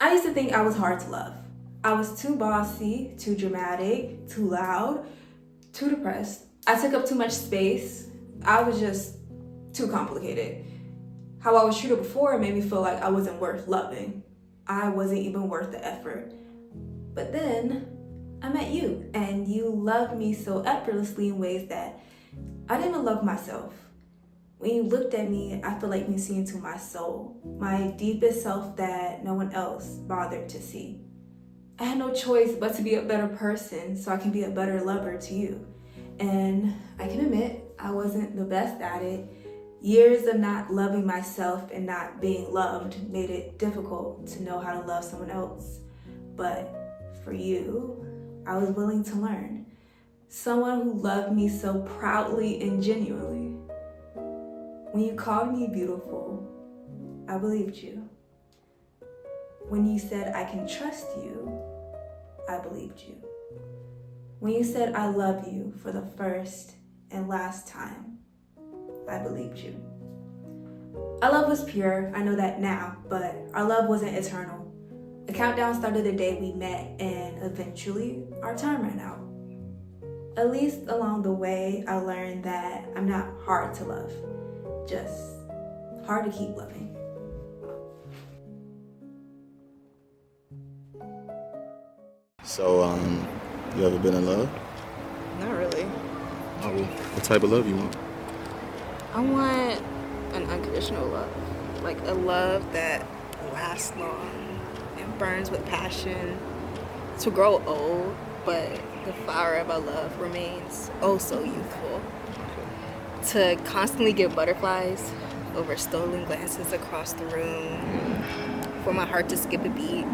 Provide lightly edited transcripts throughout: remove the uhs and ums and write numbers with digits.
I used to think I was hard to love. I was too bossy, too dramatic, too loud, too depressed. I took up too much space. I was just too complicated. How I was treated before made me feel like I wasn't worth loving. I wasn't even worth the effort. But then I met you, and you loved me so effortlessly in ways that I didn't even love myself. When you looked at me, I feel like you see into my soul, my deepest self that no one else bothered to see. I had no choice but to be a better person so I can be a better lover to you. And I can admit, I wasn't the best at it. Years of not loving myself and not being loved made it difficult to know how to love someone else. But for you, I was willing to learn. Someone who loved me so proudly and genuinely. When you called me beautiful, I believed you. When you said I can trust you, I believed you. When you said I love you for the first and last time, I believed you. Our love was pure, I know that now, but our love wasn't eternal. The countdown started the day we met, and eventually our time ran out. At least along the way, I learned that I'm not hard to love, just hard to keep loving. So, you ever been in love? Not really. Oh, well, what type of love you want? I want an unconditional love. Like a love that lasts long and burns with passion. To grow old, but the fire of our love remains oh so youthful. To constantly get butterflies over stolen glances across the room. For my heart to skip a beat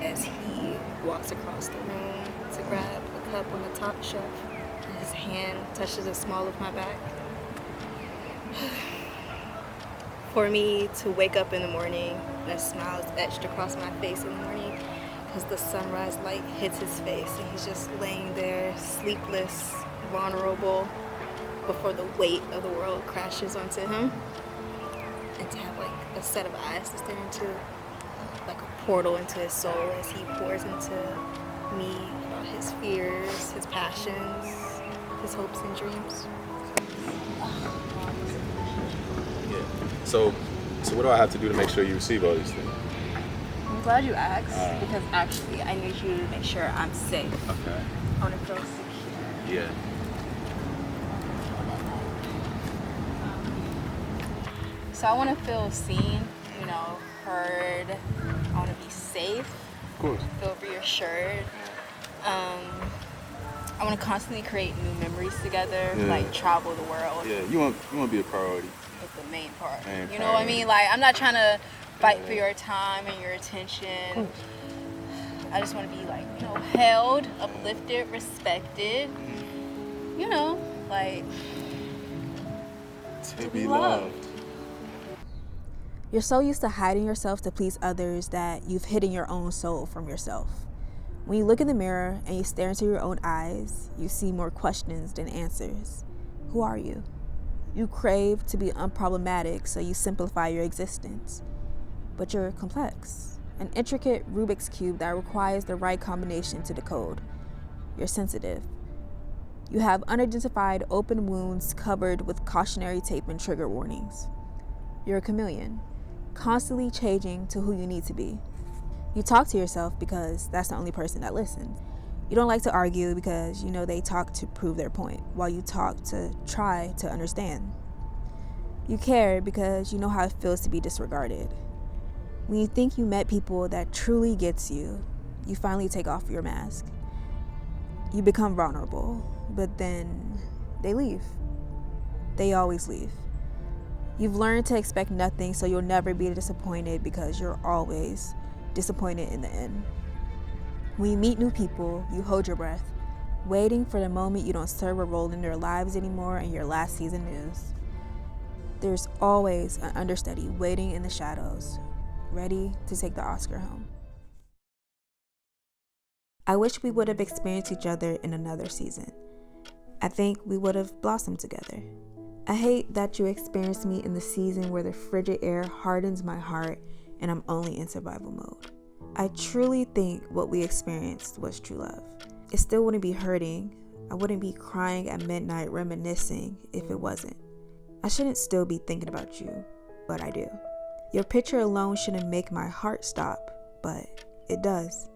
as he walks across the room to grab a cup on the top shelf. And his hand touches the small of my back. For me to wake up in the morning and a smile is etched across my face in the morning because the sunrise light hits his face and he's just laying there sleepless, vulnerable before the weight of the world crashes onto him. And to have like a set of eyes to stare into, like a portal into his soul as he pours into me about his fears, his passions, his hopes and dreams. Yeah. So what do I have to do to make sure you receive all these things? I'm glad you asked because actually I need you to make sure I'm safe. Okay. I want to feel secure. Yeah. So I want to feel seen, heard. I want to be safe. Of course. Feel reassured. I want to constantly create new memories together, like travel the world. Yeah, you want to be a priority. With the main part. Main You know what I mean? Like, I'm not trying to fight for your time and your attention. I just want to be held, uplifted, respected. To be loved. You're so used to hiding yourself to please others that you've hidden your own soul from yourself. When you look in the mirror and you stare into your own eyes, you see more questions than answers. Who are you? You crave to be unproblematic, so you simplify your existence. But you're complex, an intricate Rubik's Cube that requires the right combination to decode. You're sensitive. You have unidentified open wounds covered with cautionary tape and trigger warnings. You're a chameleon, constantly changing to who you need to be. You talk to yourself because that's the only person that listens. You don't like to argue because you know they talk to prove their point, while you talk to try to understand. You care because you know how it feels to be disregarded. When you think you met people that truly gets you, you finally take off your mask. You become vulnerable, but then they leave. They always leave. You've learned to expect nothing, so you'll never be disappointed because you're always disappointed in the end. When you meet new people, you hold your breath, waiting for the moment you don't serve a role in their lives anymore and your last season news. There's always an understudy waiting in the shadows, ready to take the Oscar home. I wish we would have experienced each other in another season. I think we would have blossomed together. I hate that you experienced me in the season where the frigid air hardens my heart and I'm only in survival mode. I truly think what we experienced was true love. It still wouldn't be hurting. I wouldn't be crying at midnight reminiscing if it wasn't. I shouldn't still be thinking about you, but I do. Your picture alone shouldn't make my heart stop, but it does.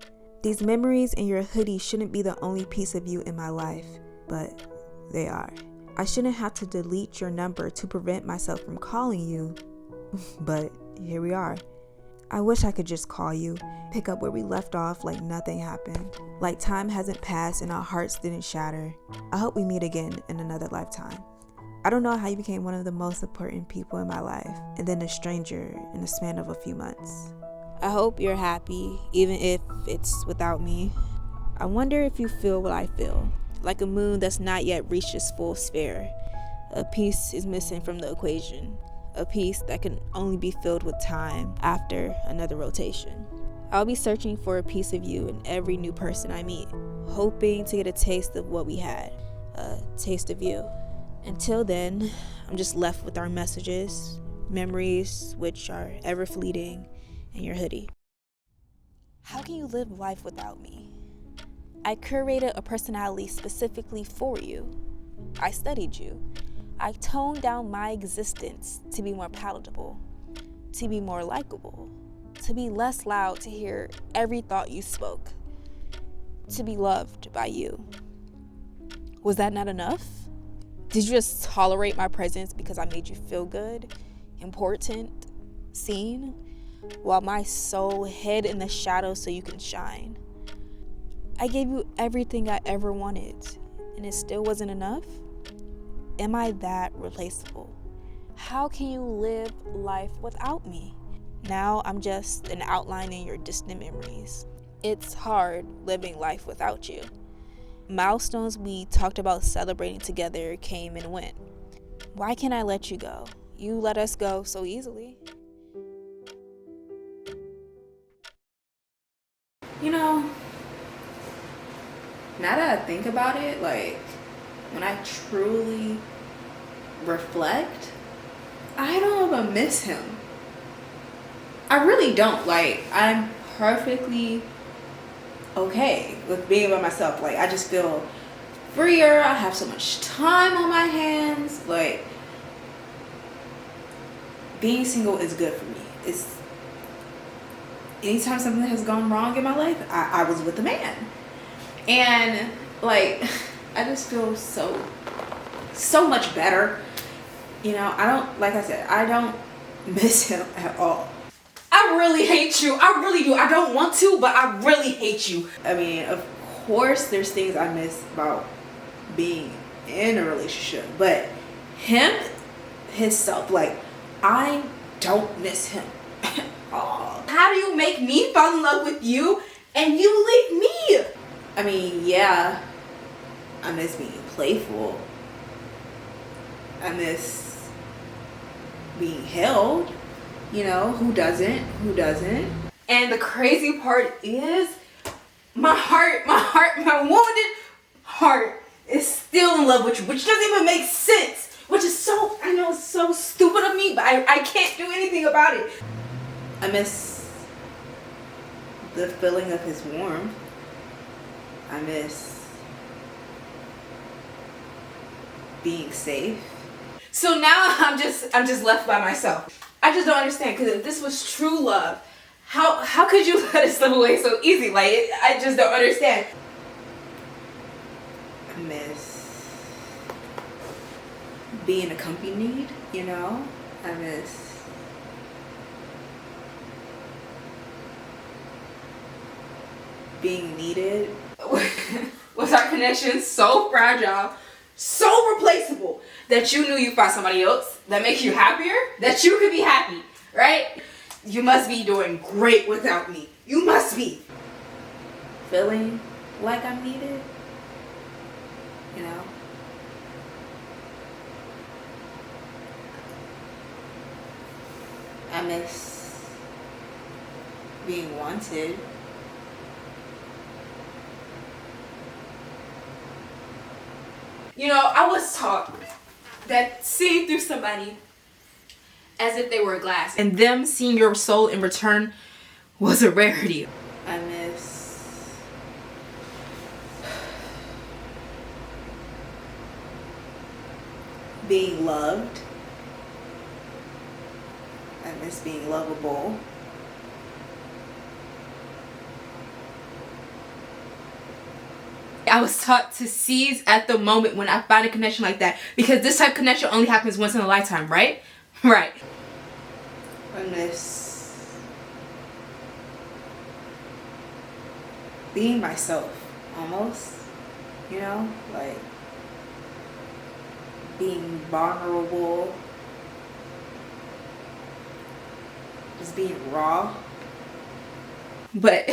These memories in your hoodie shouldn't be the only piece of you in my life, but they are. I shouldn't have to delete your number to prevent myself from calling you, but here we are. I wish I could just call you, pick up where we left off like nothing happened, like time hasn't passed and our hearts didn't shatter. I hope we meet again in another lifetime. I don't know how you became one of the most important people in my life, and then a stranger in the span of a few months. I hope you're happy, even if it's without me. I wonder if you feel what I feel, like a moon that's not yet reached its full sphere. A piece is missing from the equation. A piece that can only be filled with time after another rotation. I'll be searching for a piece of you in every new person I meet, hoping to get a taste of what we had, a taste of you. Until then, I'm just left with our messages, memories which are ever fleeting, and your hoodie. How can you live life without me? I curated a personality specifically for you. I studied you. I toned down my existence to be more palatable, to be more likable, to be less loud to hear every thought you spoke, to be loved by you. Was that not enough? Did you just tolerate my presence because I made you feel good, important, seen, while my soul hid in the shadows so you can shine? I gave you everything I ever wanted, and it still wasn't enough? Am I that replaceable? How can you live life without me? Now I'm just an outline in your distant memories. It's hard living life without you. Milestones we talked about celebrating together came and went. Why can't I let you go? You let us go so easily. You know, now that I think about it, like, when I truly reflect, I don't even miss him. I really don't. Like, I'm perfectly okay with being by myself. Like, I just feel freer. I have so much time on my hands. Like, being single is good for me. It's anytime something has gone wrong in my life, I was with a man. And like, I just feel so much better. You know, like I said, I don't miss him at all. I really hate you. I really do. I don't want to, but I really hate you. I mean, of course, there's things I miss about being in a relationship, but him, himself, like, I don't miss him at all. How do you make me fall in love with you and you leave me? I mean, yeah, I miss being playful. I miss being held. You know, who doesn't? Who doesn't? And the crazy part is, my wounded heart is still in love with you, which doesn't even make sense. Which is so, I know it's so stupid of me, but I can't do anything about it. I miss the feeling of his warmth. I miss being safe. So now I'm just left by myself. I just don't understand, because if this was true love, how could you let it slip away so easy? Like, I just don't understand. I miss being accompanied, you know? I miss being needed. Was our connection so fragile, so replaceable, that you knew you found somebody else that makes you happier, that you could be happy, right? You must be doing great without me. You must be. Feeling like I'm needed, you know? I miss being wanted. You know, I was taught that seeing through somebody as if they were a glass and them seeing your soul in return was a rarity. being loved. I miss being lovable. I was taught to seize at the moment when I find a connection like that, because this type of connection only happens once in a lifetime, right? Right. I miss being myself, almost, you know, like being vulnerable, just being raw. But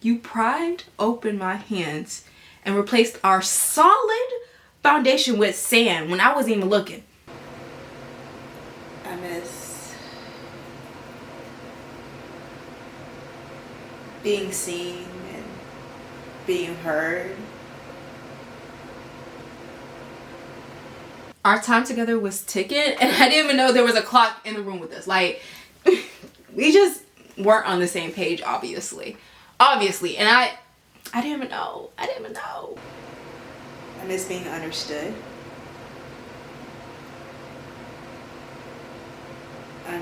you pried open my hands and replaced our solid foundation with sand when I wasn't even looking. I miss being seen and being heard. Our time together was ticking, and I didn't even know there was a clock in the room with us. Like, we just weren't on the same page, obviously. And I didn't even know. I miss being understood. I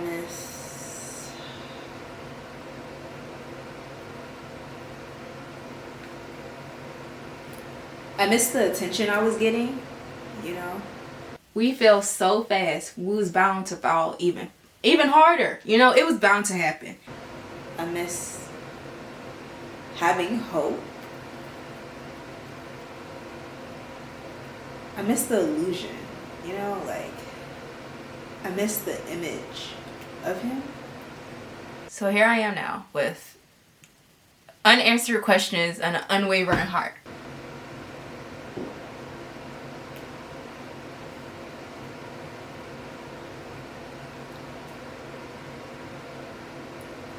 miss the attention I was getting, you know. We fell so fast, we was bound to fall even harder. You know, it was bound to happen. I miss having hope. I miss the illusion, you know, like I miss the image of him. So here I am now with unanswered questions and an unwavering heart.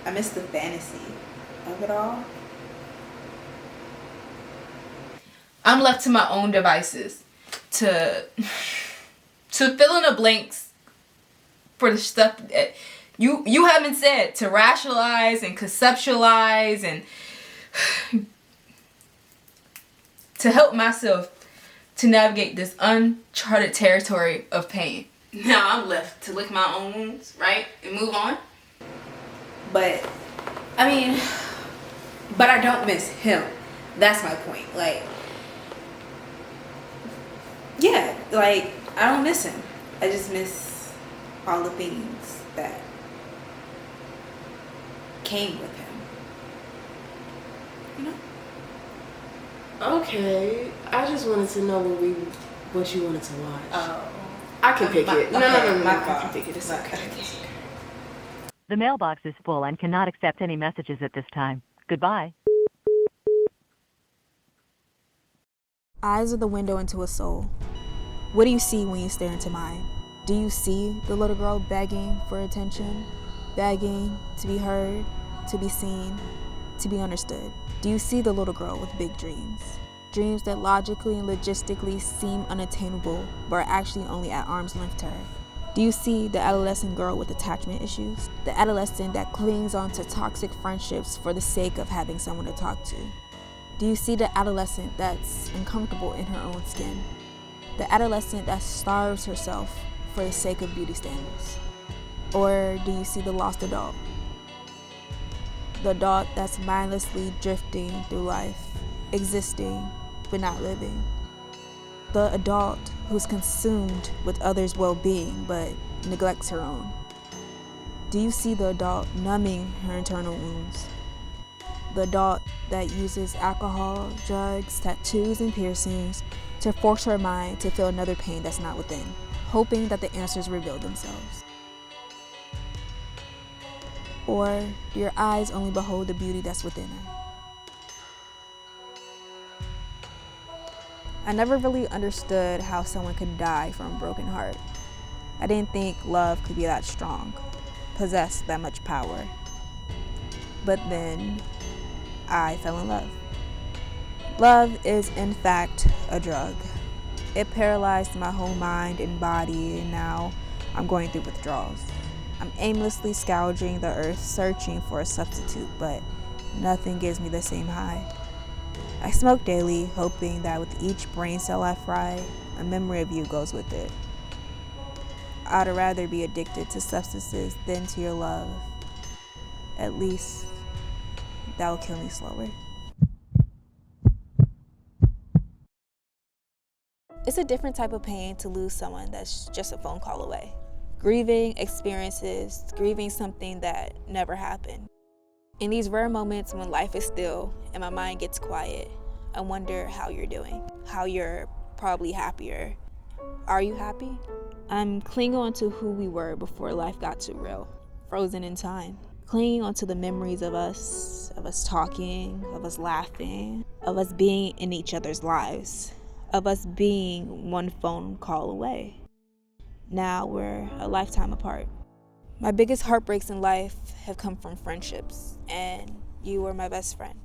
I miss the fantasy of it all. I'm left to my own devices to fill in the blanks for the stuff that you haven't said, to rationalize and conceptualize and to help myself to navigate this uncharted territory of pain. Now I'm left to lick my own wounds, right? And move on. But I don't miss him. That's my point. Like, yeah, like I don't miss him. I just miss all the things that came with him. You know? Okay, I just wanted to know what you wanted to watch. Oh, I can pick it. No, my I fault. can pick it. It's okay. The mailbox is full and cannot accept any messages at this time. Goodbye. Eyes are the window into a soul. What do you see when you stare into mine? Do you see the little girl begging for attention? Begging to be heard, to be seen, to be understood? Do you see the little girl with big dreams? Dreams that logically and logistically seem unattainable, but are actually only at arm's length to her? Do you see the adolescent girl with attachment issues? The adolescent that clings on to toxic friendships for the sake of having someone to talk to? Do you see the adolescent that's uncomfortable in her own skin? The adolescent that starves herself for the sake of beauty standards? Or do you see the lost adult? The adult that's mindlessly drifting through life, existing but not living. The adult who's consumed with others' well-being but neglects her own. Do you see the adult numbing her internal wounds? The adult that uses alcohol, drugs, tattoos, and piercings to force her mind to feel another pain that's not within, hoping that the answers reveal themselves? Or do your eyes only behold the beauty that's within her? I never really understood how someone could die from a broken heart. I didn't think love could be that strong, possess that much power. But then I fell in love. Love is in fact a drug. It paralyzed my whole mind and body, and now I'm going through withdrawals. I'm aimlessly scourging the earth, searching for a substitute, but nothing gives me the same high. I smoke daily, hoping that with each brain cell I fry, a memory of you goes with it. I'd rather be addicted to substances than to your love. At least, that'll kill me slower. It's a different type of pain to lose someone that's just a phone call away. Grieving experiences, grieving something that never happened. In these rare moments when life is still and my mind gets quiet, I wonder how you're doing, how you're probably happier. Are you happy? I'm clinging on to who we were before life got too real, frozen in time. Clinging onto the memories of us talking, of us laughing, of us being in each other's lives, of us being one phone call away. Now we're a lifetime apart. My biggest heartbreaks in life have come from friendships, and you were my best friend.